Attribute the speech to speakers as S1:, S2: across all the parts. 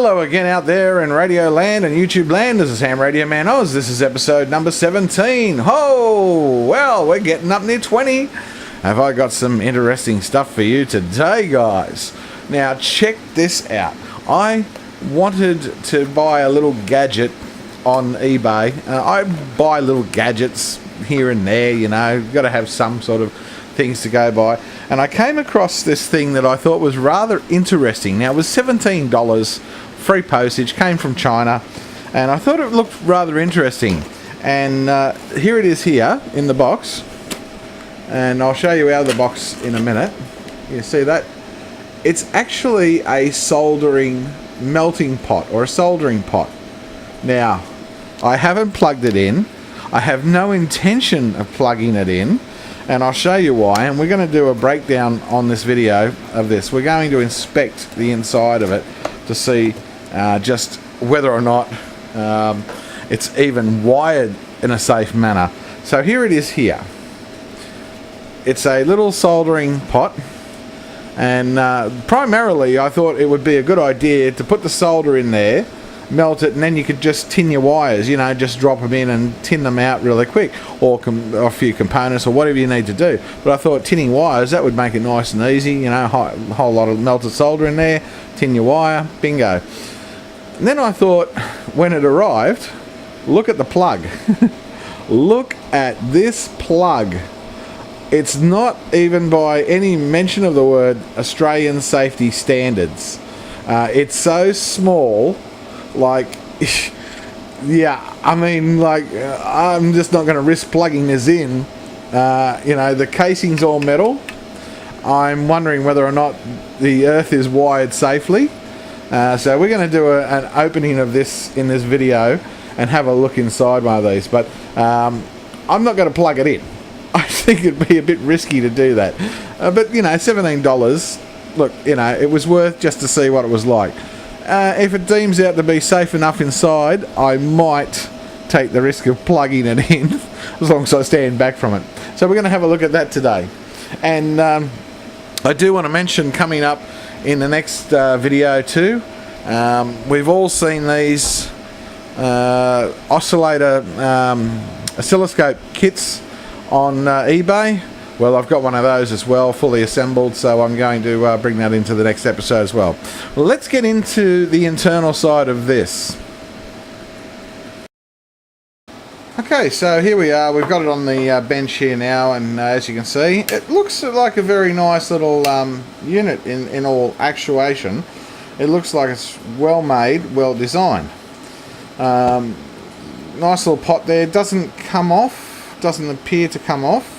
S1: Hello again out there in Radio Land and YouTube Land. This is Ham Radio Man Oz. This is episode number 17. Ho! Well, we're getting up near 20. Have I got some interesting stuff for you today, guys? Now, check this out. I wanted to buy a little gadget on eBay. I buy little gadgets here and there, you know. Got to have some sort of things to go by. And I came across this thing that I thought was rather interesting. Now, it was $17, free postage, came from China, and I thought it looked rather interesting. And here it is here in the box, and I'll show you out of the box in a minute. You see that? It's actually a soldering melting pot, or a soldering pot. Now, I haven't plugged it in. I have no intention of plugging it in, and I'll show you why. And we're going to do a breakdown on this video of this. We're going to inspect the inside of it to see just whether or not it's even wired in a safe manner. So here it is here. It's a little soldering pot, and primarily I thought it would be a good idea to put the solder in there, melt it, and then you could just tin your wires, you know, just drop them in and tin them out really quick, or a few components or whatever you need to do. But I thought tinning wires, that would make it nice and easy, you know, a whole lot of melted solder in there, tin your wire, bingo. And then I thought, when it arrived, look at the plug. Look at this plug. It's not even by any mention of the word Australian safety standards. It's so small. Like, yeah, I mean, like, I'm just not going to risk plugging this in. You know, the casing's all metal. I'm wondering whether or not the earth is wired safely. So we're going to do an opening of this in this video and have a look inside one of these. But I'm not going to plug it in. I think it'd be a bit risky to do that. But, you know, $17, look, you know, it was worth just to see what it was like. If it deems out to be safe enough inside, I might take the risk of plugging it in, as long as I stand back from it. So we're going to have a look at that today. And I do want to mention, coming up in the next video too, we've all seen these oscilloscope kits on eBay. Well, I've got one of those as well, fully assembled, so I'm going to bring that into the next episode as well. Well, let's get into the internal side of this. Okay, so here we are. We've got it on the bench here now, and as you can see, it looks like a very nice little unit in all actuation. It looks like it's well made, well designed. Nice little pot there. Doesn't come off, doesn't appear to come off.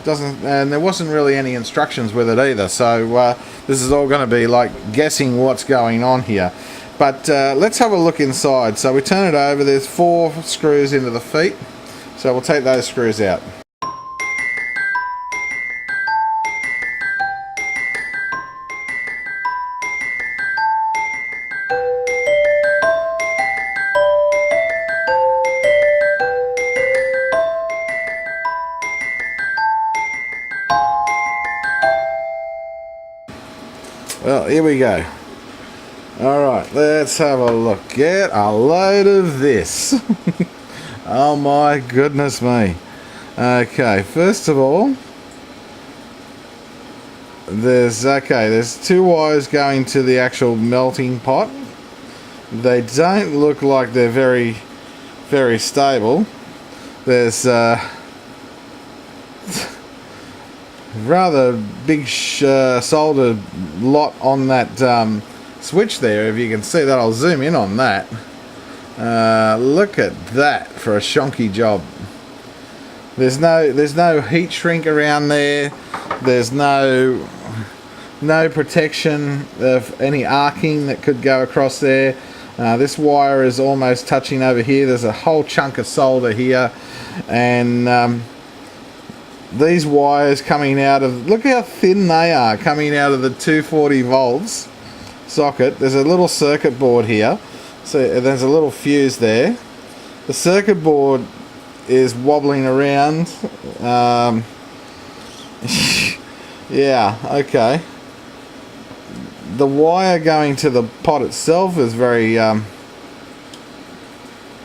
S1: And there wasn't really any instructions with it either, so this is all going to be like guessing what's going on here. But let's have a look inside. So we turn it over. There's 4 screws into the feet, so we'll take those screws out. Well, here we go. Alright, let's have a look. Get a load of this. Oh my goodness me. Okay, first of all, there's 2 wires going to the actual melting pot. They don't look like they're very, very stable. There's rather big soldered lot on that switch there. If you can see that, I'll zoom in on that. Look at that for a shonky job. There's no heat shrink around there. There's no protection of any arcing that could go across there. This wire is almost touching over here. There's a whole chunk of solder here, and these wires coming out of, look how thin they are, coming out of the 240 volts socket. There's a little circuit board here, so there's a little fuse there. The circuit board is wobbling around. Yeah, okay. The wire going to the pot itself is very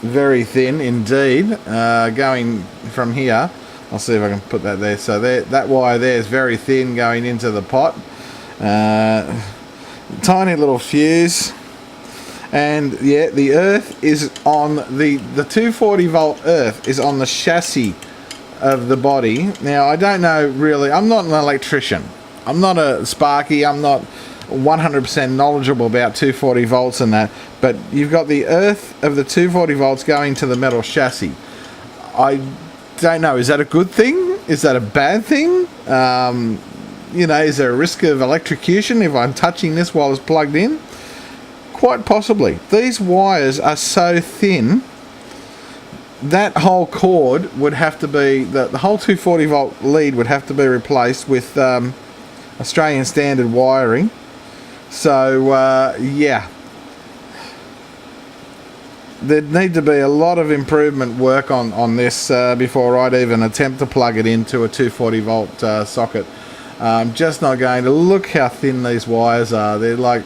S1: very thin indeed. Going from here, I'll see if I can put that there. So there, that wire there is very thin going into the pot. Tiny little fuse. And yeah, the earth is on the 240 volt earth is on the chassis of the body. Now I don't know really, I'm not an electrician, I'm not a Sparky, I'm not 100% knowledgeable about 240 volts and that, but you've got the earth of the 240 volts going to the metal chassis. I don't know, is that a good thing? Is that a bad thing? You know, is there a risk of electrocution if I'm touching this while it's plugged in? Quite possibly. These wires are so thin that whole cord would have to be, the whole 240 volt lead would have to be replaced with Australian standard wiring. So yeah, there'd need to be a lot of improvement work on this before I'd even attempt to plug it into a 240 volt socket. I'm just not going to. Look how thin these wires are. They're like,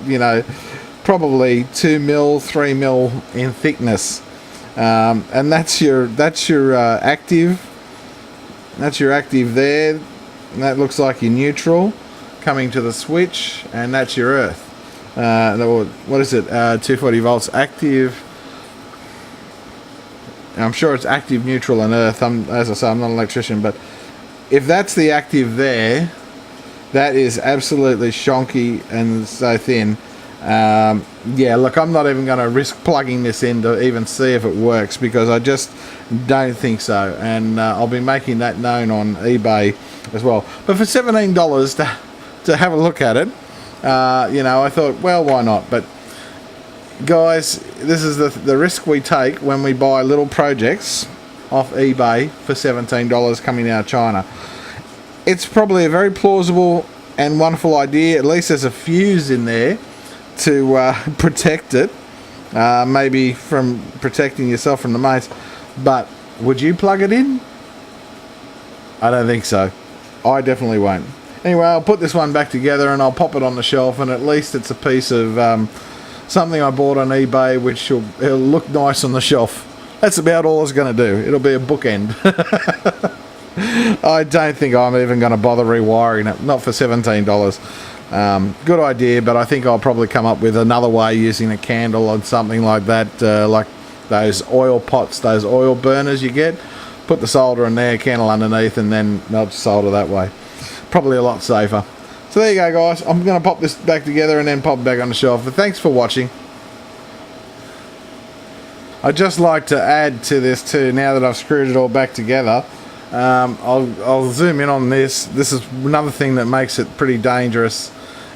S1: you know, probably 2 mil, 3 mil in thickness, and that's your active. That's your active there. And that looks like your neutral coming to the switch, and that's your earth. What is it? 240 volts active. I'm sure it's active, neutral, and earth. As I say, I'm not an electrician, but if that's the active there, that is absolutely shonky and so thin. Yeah, look, I'm not even going to risk plugging this in to even see if it works, because I just don't think so. And I'll be making that known on eBay as well. But for $17 to have a look at it, you know, I thought, well, why not? But guys, this is the risk we take when we buy little projects off eBay for $17 coming out of China. It's probably a very plausible and wonderful idea. At least there's a fuse in there to protect it, maybe from protecting yourself from the mains. But would you plug it in? I don't think so. I definitely won't. Anyway, I'll put this one back together and I'll pop it on the shelf, and at least it's a piece of something I bought on eBay, which it'll look nice on the shelf. That's about all it's going to do. It'll be a bookend. I don't think I'm even going to bother rewiring it. Not for $17. Good idea, but I think I'll probably come up with another way, using a candle or something like that, like those oil pots, those oil burners you get. Put the solder in there, candle underneath, and then melt solder that way. Probably a lot safer. So there you go, guys. I'm going to pop this back together and then pop it back on the shelf. But thanks for watching. I'd just like to add to this too, now that I've screwed it all back together. I'll zoom in on this. This is another thing that makes it pretty dangerous,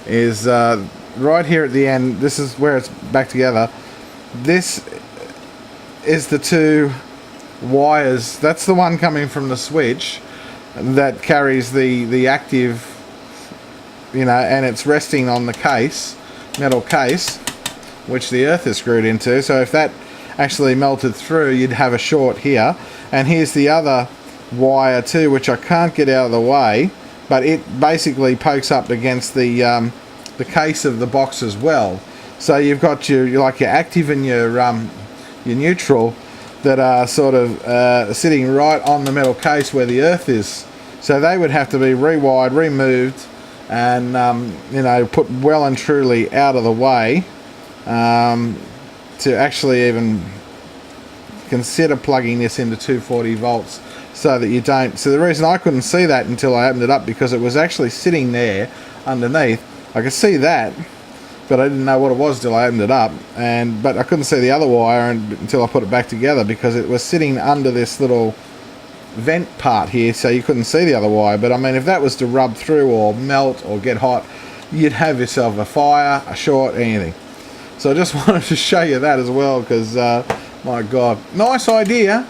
S1: is right here at the end, this is where it's back together. This is the two wires. That's the one coming from the switch that carries the active, you know, and it's resting on the case, metal case, which the earth is screwed into. So if that actually melted through, you'd have a short here. And here's the other wire too, which I can't get out of the way, but it basically pokes up against the case of the box as well. So you've got your active and your neutral that are sort of sitting right on the metal case where the earth is. So they would have to be rewired, removed, and you know, put well and truly out of the way to actually even consider plugging this into 240 volts, so that you don't. So the reason I couldn't see that until I opened it up, because it was actually sitting there underneath. I could see that, but I didn't know what it was till I opened it up, but I couldn't see the other wire until I put it back together, because it was sitting under this little vent part here, so you couldn't see the other wire. But I mean, if that was to rub through or melt or get hot, you'd have yourself a fire, a short, anything. So I just wanted to show you that as well, because my God, nice idea,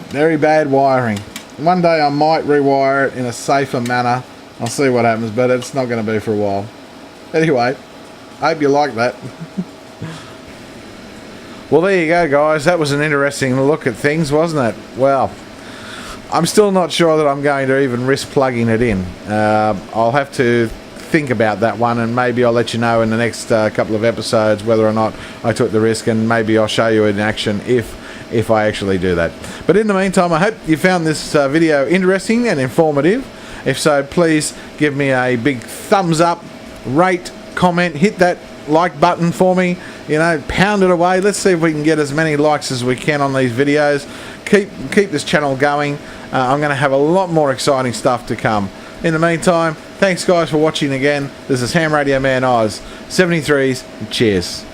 S1: very bad wiring. One day I might rewire it in a safer manner. I'll see what happens, but it's not going to be for a while. Anyway, I hope you like that. Well, there you go, guys. That was an interesting look at things, wasn't it? Well, I'm still not sure that I'm going to even risk plugging it in. I'll have to think about that one, and maybe I'll let you know in the next couple of episodes whether or not I took the risk, and maybe I'll show you in action if I actually do that. But in the meantime, I hope you found this video interesting and informative. If so, please give me a big thumbs up, rate, comment, hit that like button for me, you know, pound it away. Let's see if we can get as many likes as we can on these videos. Keep this channel going. I'm going to have a lot more exciting stuff to come. In the meantime, thanks guys for watching again. This is Ham Radio Man Oz 73s. Cheers.